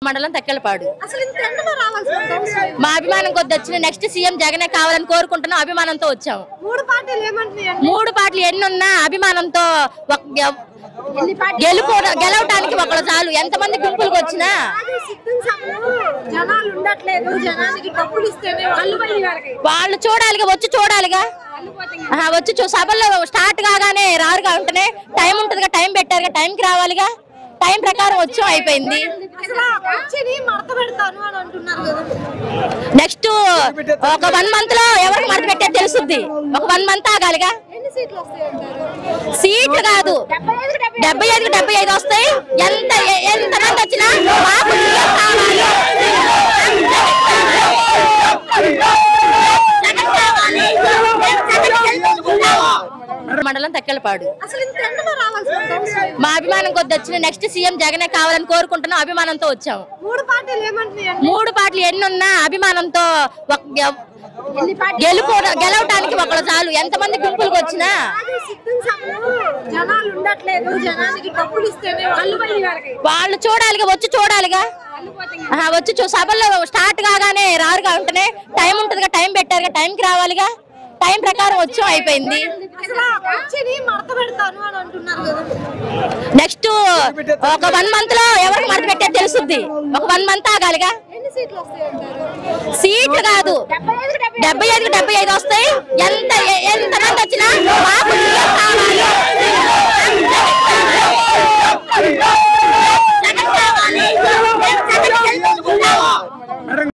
మండలం తక్కెలపాడు. మా అభిమానం కొద్ది వచ్చిన నెక్స్ట్ సీఎం జగనే కావాలని కోరుకుంటున్నాం. అభిమానంతో వచ్చాము. మూడు పార్టీలు ఎన్నున్నా అభిమానంతో గెలవటానికి ఒకళ్ళు చాలు. ఎంతమంది గుంపులకు వచ్చినా వాళ్ళు చూడాలిగా, వచ్చి చూడాలిగా. వచ్చి సభల్లో స్టార్ట్ కాగానే రారుగా ఉంటేనే టైం ఉంటుందిగా, టైం పెట్టారుగా, టైంకి రావాలిగా. టైం ప్రకారం వచ్చి అయిపోయింది. నెక్స్ట్ ఒక 1 month లో ఎవరికి మడత పెట్టే తెలుసుద్ది. ఒక 1 month ఆగాలిగా. సీట్లు కాదు, 75కి 75 వస్తాయి. ఎంతమంది వచ్చినా మండలం తక్కెలపాడు. మా అభిమానం కొద్ది వచ్చిన నెక్స్ట్ సీఎం జగనే కావాలని కోరుకుంటున్నాం. అభిమానంతో వచ్చాము. మూడు పార్టీలు ఎన్నున్నా అభిమానంతో గెలవటానికి ఒకళ్ళు చాలు. ఎంతమంది గుంపులకు వచ్చినా వాళ్ళు చూడాలిగా, వచ్చి చూడాలిగా. వచ్చి సభల్లో స్టార్ట్ కాగానే రారుగా ఉంటేనే టైం ఉంటుందిగా, టైం పెట్టారుగా, టైంకి రావాలిగా. టైం ప్రకారం వచ్చి అయిపోయింది. నెక్స్ట్ ఒక 1 month లో ఎవరికి మడత పెట్టే తెలుసుద్ది. ఒక 1 month ఆగాలిగా. సీట్లు కాదు, 75కి 75 వస్తాయి. ఎంతమంది వచ్చినా